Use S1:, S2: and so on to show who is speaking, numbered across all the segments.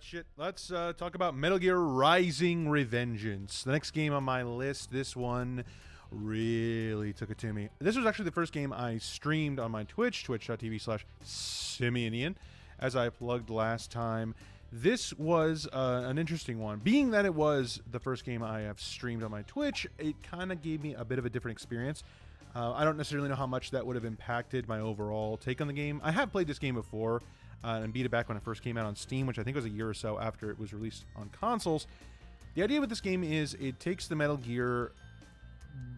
S1: shit. Let's talk about Metal Gear Rising Revengeance. The next game on my list. This one really took it to me. This was actually the first game I streamed on my Twitch, twitch.tv/SimianIan, as I plugged last time. This was an interesting one. Being that it was the first game I have streamed on my Twitch, it kind of gave me a bit of a different experience. I don't necessarily know how much that would have impacted my overall take on the game. I have played this game before and beat it back when it first came out on Steam, which I think was a year or so after it was released on consoles. The idea with this game is it takes the Metal Gear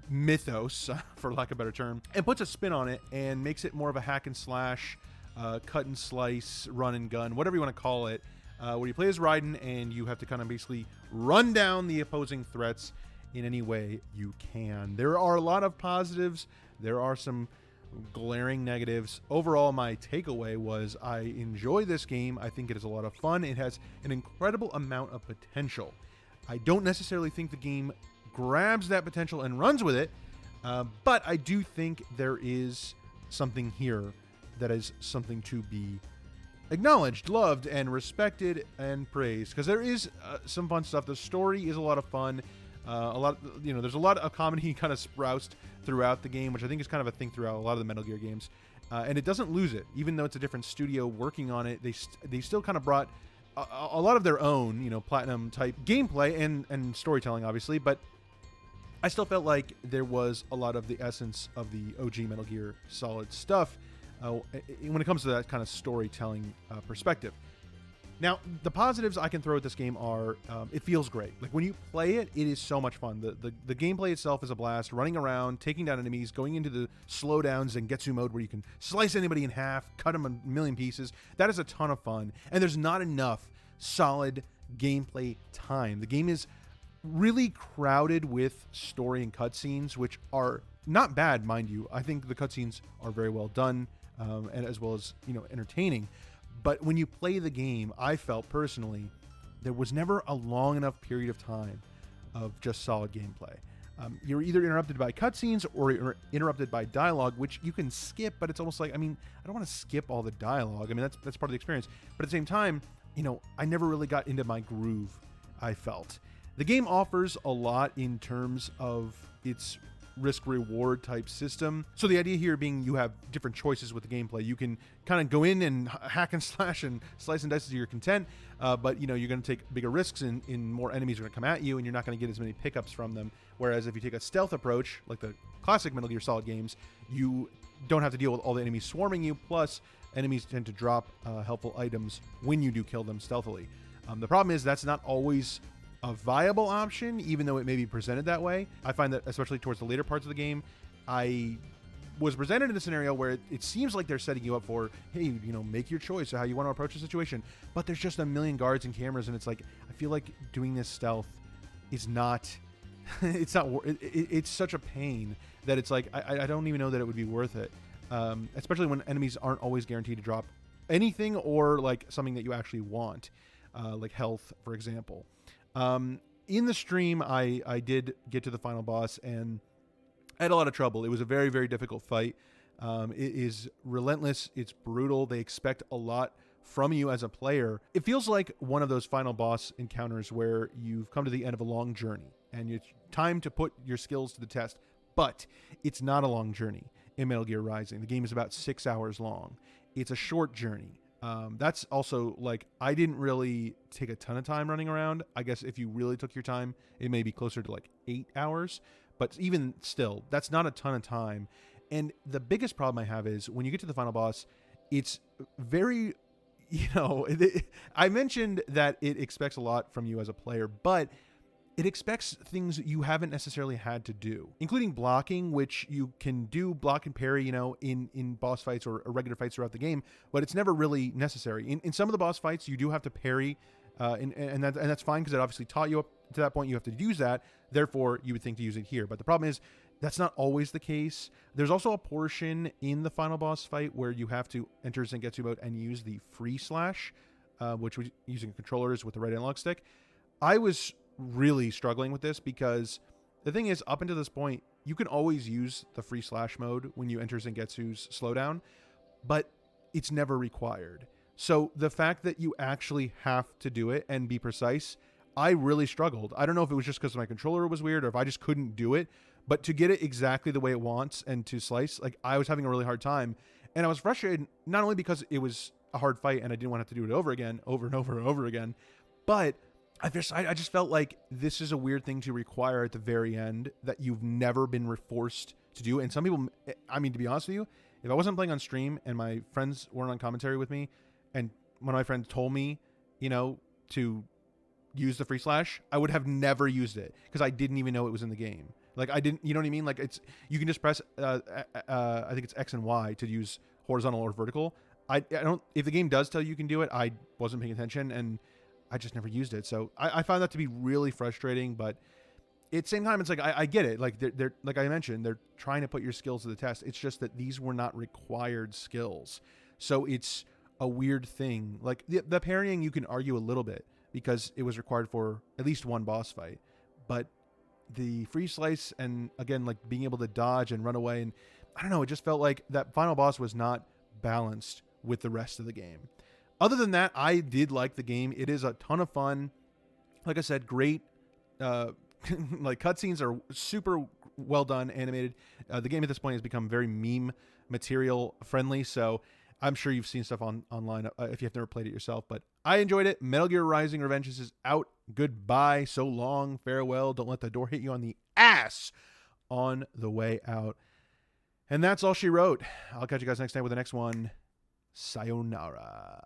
S1: mythos, for lack of a better term, and puts a spin on it and makes it more of a hack and slash, cut and slice, run and gun, whatever you want to call it, where you play as Raiden and you have to kind of basically run down the opposing threats in any way you can. There are a lot of positives. There are some glaring negatives. Overall, my takeaway was I enjoy this game. I think it is a lot of fun. It has an incredible amount of potential. I don't necessarily think the game grabs that potential and runs with it, but I do think there is something here that is something to be acknowledged, loved, and respected and praised, because there is some fun stuff. The story is a lot of fun. There's a lot of comedy kind of sprouts throughout the game, which I think is kind of a thing throughout a lot of the Metal Gear games. And it doesn't lose it, even though it's a different studio working on it. They still kind of brought a lot of their own, platinum type gameplay and storytelling, obviously. But I still felt like there was a lot of the essence of the OG Metal Gear Solid stuff when it comes to that kind of storytelling perspective. Now, the positives I can throw at this game are, it feels great. Like, when you play it, it is so much fun. The gameplay itself is a blast. Running around, taking down enemies, going into the slowdowns and Getsu mode where you can slice anybody in half, cut them a million pieces. That is a ton of fun. And there's not enough solid gameplay time. The game is really crowded with story and cutscenes, which are not bad, mind you. I think the cutscenes are very well done, and as well as, entertaining. But when you play the game, I felt personally, there was never a long enough period of time of just solid gameplay. You're either interrupted by cutscenes or you're interrupted by dialogue, which you can skip, but it's almost like, I don't want to skip all the dialogue. That's part of the experience. But at the same time, I never really got into my groove, I felt. The game offers a lot in terms of its risk-reward type system. So the idea here being you have different choices with the gameplay. You can kind of go in and hack and slash and slice and dice to your content, but you're going to take bigger risks and more enemies are going to come at you and you're not going to get as many pickups from them. Whereas if you take a stealth approach, like the classic Metal Gear Solid games, you don't have to deal with all the enemies swarming you, plus enemies tend to drop helpful items when you do kill them stealthily. The problem is that's not always a viable option, even though it may be presented that way. I find that, especially towards the later parts of the game, I was presented in a scenario where it seems like they're setting you up for, hey, make your choice of how you want to approach the situation. But there's just a million guards and cameras, and it's like, I feel like doing this stealth is not, it's such a pain that it's like, I don't even know that it would be worth it. Especially when enemies aren't always guaranteed to drop anything or like something that you actually want, like health, for example. In the stream, I did get to the final boss, and I had a lot of trouble. It was a very, very difficult fight. It is relentless. It's brutal. They expect a lot from you as a player. It feels like one of those final boss encounters where you've come to the end of a long journey, and it's time to put your skills to the test. But it's not a long journey in Metal Gear Rising. The game is about 6 hours long. It's a short journey. That's also, like, I didn't really take a ton of time running around. I guess if you really took your time, it may be closer to like 8 hours, but even still, that's not a ton of time. And the biggest problem I have is when you get to the final boss, it's very, I mentioned that it expects a lot from you as a player, but it expects things you haven't necessarily had to do, including blocking, which you can do block and parry, in boss fights or regular fights throughout the game, but it's never really necessary. In some of the boss fights, you do have to parry, and that's fine because it obviously taught you up to that point you have to use that. Therefore, you would think to use it here. But the problem is that's not always the case. There's also a portion in the final boss fight where you have to enter Zangetsu mode and use the free slash, which was using controllers with the right analog stick. I was really struggling with this because the thing is, up until this point, you can always use the free slash mode when you enter Zangetsu's slowdown, but it's never required. So the fact that you actually have to do it and be precise, I really struggled. I don't know if it was just because my controller was weird or if I just couldn't do it, but to get it exactly the way it wants and to slice, like I was having a really hard time. And I was frustrated not only because it was a hard fight and I didn't want to have to do it over again, over and over and over again, but I just felt like this is a weird thing to require at the very end that you've never been forced to do. And some people, I mean, to be honest with you, if I wasn't playing on stream and my friends weren't on commentary with me, and one of my friends told me, to use the free slash, I would have never used it because I didn't even know it was in the game. Like I didn't, you know what I mean? Like you can just press, I think it's X and Y to use horizontal or vertical. I don't, if the game does tell you can do it, I wasn't paying attention and I just never used it. So I found that to be really frustrating, but at the same time, it's like, I get it. Like they're, like I mentioned, they're trying to put your skills to the test. It's just that these were not required skills. So it's a weird thing. Like the parrying, you can argue a little bit because it was required for at least one boss fight, but the free slice and again, like being able to dodge and run away. And I don't know, it just felt like that final boss was not balanced with the rest of the game. Other than that, I did like the game. It is a ton of fun. Like I said, great, like cutscenes are super well done, animated. The game at this point has become very meme material friendly. So I'm sure you've seen stuff online if you've never played it yourself, but I enjoyed it. Metal Gear Rising: Revengeance is out. Goodbye. So long. Farewell. Don't let the door hit you on the ass on the way out. And that's all she wrote. I'll catch you guys next time with the next one. Sayonara.